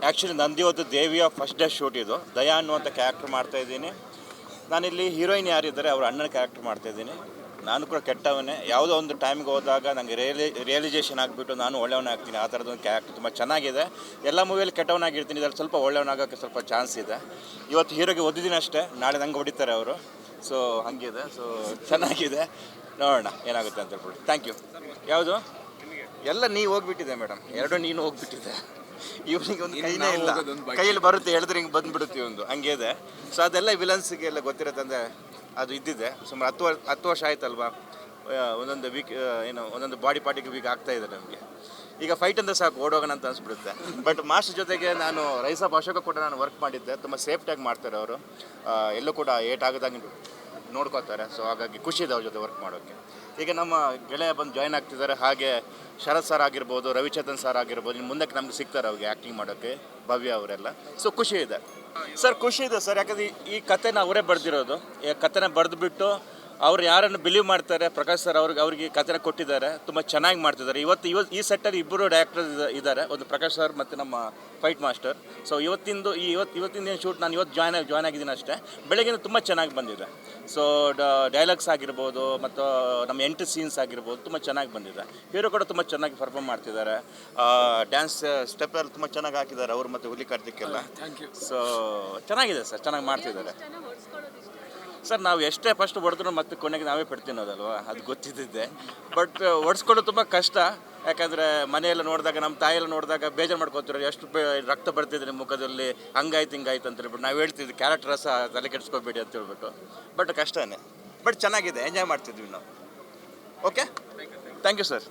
Actually ನಂದು ಇವತ್ತು ದೇವಿಯ ಫಸ್ಟ್ ಡೇ ಶೂಟ್ ಇದು. ದಯಾ ಅನ್ನುವಂಥ ಕ್ಯಾರೆಕ್ಟರ್ ಮಾಡ್ತಾಯಿದ್ದೀನಿ. ನಾನಿಲ್ಲಿ ಹೀರೋಯಿನ್ ಯಾರಿದ್ದಾರೆ ಅವ್ರ ಅಣ್ಣನ ಕ್ಯಾರೆಕ್ಟರ್ ಮಾಡ್ತಾಯಿದ್ದೀನಿ. ನಾನು ಕೂಡ ಕೆಟ್ಟವನೇ. ಯಾವುದೋ ಒಂದು ಟೈಮ್ಗೆ ಹೋದಾಗ ನನಗೆ ರಿಯಲೈಸೇಷನ್ ಆಗಿಬಿಟ್ಟು ನಾನು ಒಳ್ಳೆಯವನಾಗ್ತೀನಿ. ಆ ಥರದೊಂದು ಕ್ಯಾರೆಕ್ಟರ್ ತುಂಬ ಚೆನ್ನಾಗಿದೆ. ಎಲ್ಲ ಮೂವಿಯಲ್ಲಿ ಕೆಟ್ಟವನಾಗಿರ್ತೀನಿ, ಇದರಲ್ಲಿ ಸ್ವಲ್ಪ ಒಳ್ಳೆಯವನಾಗೋಕ್ಕೆ ಸ್ವಲ್ಪ ಚಾನ್ಸ್ ಇದೆ. ಇವತ್ತು ಹೀರೋಗೆ ಓದಿದ್ದೀನಿ ಅಷ್ಟೇ, ನಾಳೆ ನಂಗೆ ಹೊಡಿತಾರೆ ಅವರು. ಸೊ ಹಾಗಿದೆ. ಸೊ ಚೆನ್ನಾಗಿದೆ, ನೋಡೋಣ ಏನಾಗುತ್ತೆ ಅಂತ ಹೇಳ್ಬಿಟ್ಟು. Thank you. ಯಾವುದು ಎಲ್ಲ ನೀವು ಹೋಗ್ಬಿಟ್ಟಿದೆ ಮೇಡಮ್, ಎರಡು ನೀನು ಹೋಗ್ಬಿಟ್ಟಿದೆ. ಇವನಿಗೆ ಒಂದು ಕೈನೇ ಇಲ್ಲ, ಕೈಯಲ್ಲಿ ಬರುತ್ತೆ ಹೇಳಿದ್ರೆ ಹಿಂಗೆ ಬಂದುಬಿಡುತ್ತೆ ಒಂದು, ಹಂಗೆ ಇದೆ. ಸೊ ಅದೆಲ್ಲ ವಿಲನ್ಸ್ಗೆ ಎಲ್ಲ ಗೊತ್ತಿರುತ್ತಂದರೆ ಅದು ಇದ್ದಿದೆ. ಸುಮಾರು 10 ವರ್ಷ ಆಯ್ತಲ್ವಾ, ಒಂದೊಂದು ವೀಕ್ ಒಂದೊಂದು ಬಾಡಿ ಪಾರ್ಟಿಗೆ ವೀಕ್ ಆಗ್ತಾ ಇದೆ ನಮಗೆ. ಈಗ ಫೈಟ್ ಅಂತ ಸಾಕು, ಓಡೋಗೋಣ ಅಂತ ಅನಿಸ್ಬಿಡುತ್ತೆ. ಬಟ್ ಮಾಸ್ಟರ್ ಜೊತೆಗೆ ನಾನು ರೈಸಾಬ್ ಅಶೋಕ ಕೂಡ ನಾನು ವರ್ಕ್ ಮಾಡಿದ್ದೆ. ತುಂಬ ಸೇಫ್ಟಿಯಾಗಿ ಮಾಡ್ತಾರೆ ಅವರು, ಎಲ್ಲೂ ಕೂಡ ಏಟ್ ಆಗದಂಗೆ ನೋಡ್ಕೋತಾರೆ. ಸೊ ಹಾಗಾಗಿ ಖುಷಿ ಇದೆ ಅವ್ರ ಜೊತೆ ವರ್ಕ್ ಮಾಡೋಕ್ಕೆ. ಈಗ ನಮ್ಮ ಗೆಳೆಯ ಬಂದು ಜಾಯ್ನ್ ಆಗ್ತಿದ್ದಾರೆ. ಹಾಗೆ ಶರತ್ ಸರ್ ಆಗಿರ್ಬೋದು, ರವಿಚಂದ್ರನ್ ಸರ್ ಆಗಿರ್ಬೋದು, ಇನ್ನು ಮುಂದಕ್ಕೆ ನಮ್ಗೆ ಸಿಗ್ತಾರೆ ಅವ್ರಿಗೆ ಆ್ಯಕ್ಟಿಂಗ್ ಮಾಡೋಕ್ಕೆ, ಭವ್ಯ ಅವರೆಲ್ಲ. ಸೊ ಖುಷಿ ಇದೆ ಸರ್, ಖುಷಿ ಇದೆ ಸರ್. ಯಾಕಂದರೆ ಈ ಕಥೆನ ಅವರೇ ಬರೆದಿರೋದು. ಈ ಕಥೆನ ಬರೆದುಬಿಟ್ಟು ಅವ್ರು ಯಾರನ್ನು ಬಿಲೀವ್ ಮಾಡ್ತಾರೆ, ಪ್ರಕಾಶ್ ಸರ್ ಅವ್ರಿಗೆ ಕಥೆನ ಕೊಟ್ಟಿದ್ದಾರೆ. ತುಂಬ ಚೆನ್ನಾಗಿ ಮಾಡ್ತಿದ್ದಾರೆ. ಇವತ್ತು ಈ ಸೆಟ್ಟಲ್ಲಿ ಇಬ್ಬರು ಡೈರೆಕ್ಟರ್ ಇದ್ದಾರೆ, ಒಂದು ಪ್ರಕಾಶ್ ಸರ್ ಮತ್ತು ನಮ್ಮ ಫೈಟ್ ಮಾಸ್ಟರ್. ಸೊ ಇವತ್ತಿನ ಶೂಟ್ ನಾನು ಇವತ್ತು ಜಾಯ್ನ್ ಆಗಿದ್ದೀನಿ ಅಷ್ಟೇ. ಬೆಳಗ್ಗೆ ತುಂಬ ಚೆನ್ನಾಗಿ ಬಂದಿದೆ. ಸೊ ಡೈಲಾಗ್ಸ್ ಆಗಿರ್ಬೋದು ಮತ್ತು ನಮ್ಮ ಎಂಟು ಸೀನ್ಸ್ ಆಗಿರ್ಬೋದು ತುಂಬ ಚೆನ್ನಾಗಿ ಬಂದಿದೆ. ಹೀರೋ ಕೂಡ ತುಂಬ ಚೆನ್ನಾಗಿ ಪರ್ಫಾರ್ಮ್ ಮಾಡ್ತಿದ್ದಾರೆ. ಡ್ಯಾನ್ಸ್ ಸ್ಟೆಪ್ ಎಲ್ಲ ತುಂಬ ಚೆನ್ನಾಗಿ ಹಾಕಿದ್ದಾರೆ ಅವರು ಮತ್ತು ಹುಲಿ ಕಾರ್ತಿಕ್ಕೆಲ್ಲ. ಸೊ ಚೆನ್ನಾಗಿದೆ ಸರ್, ಚೆನ್ನಾಗಿ ಮಾಡ್ತಿದ್ದಾರೆ ಸರ್. ನಾವು ಎಷ್ಟೇ ಫಸ್ಟ್ ಹೊಡೆದ್ರು ಮತ್ತೆ ಕೊನೆಗೆ ನಾವೇ ಪಡ್ತಿನ್ನೋದಲ್ವ, ಅದು ಗೊತ್ತಿದ್ದಿದ್ದೆ. ಬಟ್ ಹೊಡ್ಸ್ಕೊಳ್ಳೋದು ತುಂಬ ಕಷ್ಟ. ಯಾಕಂದರೆ ಮನೆಯೆಲ್ಲ ನೋಡಿದಾಗ, ನಮ್ಮ ತಾಯಿಯೆಲ್ಲ ನೋಡಿದಾಗ ಬೇಜಾರು ಮಾಡ್ಕೊತಿರೋ, ಎಷ್ಟು ರಕ್ತ ಬರ್ತಿದ್ರೆ ಮುಖದಲ್ಲಿ, ಹಂಗಾಯ್ತು ಹಿಂಗಾಯ್ತು ಅಂತ ಹೇಳ್ಬಿಟ್ಟು ನಾವು ಹೇಳ್ತಿದ್ವಿ, ಕ್ಯಾರೆಕ್ಟರ್ ಸಹ ತಲೆ ಕೆಡಿಸ್ಕೋಬೇಡಿ ಅಂತ ಹೇಳ್ಬಿಟ್ಟು. ಬಟ್ ಕಷ್ಟನೇ, ಬಟ್ ಚೆನ್ನಾಗಿದೆ, ಎಂಜಾಯ್ ಮಾಡ್ತಿದ್ವಿ ನಾವು. Okay, thank you sir.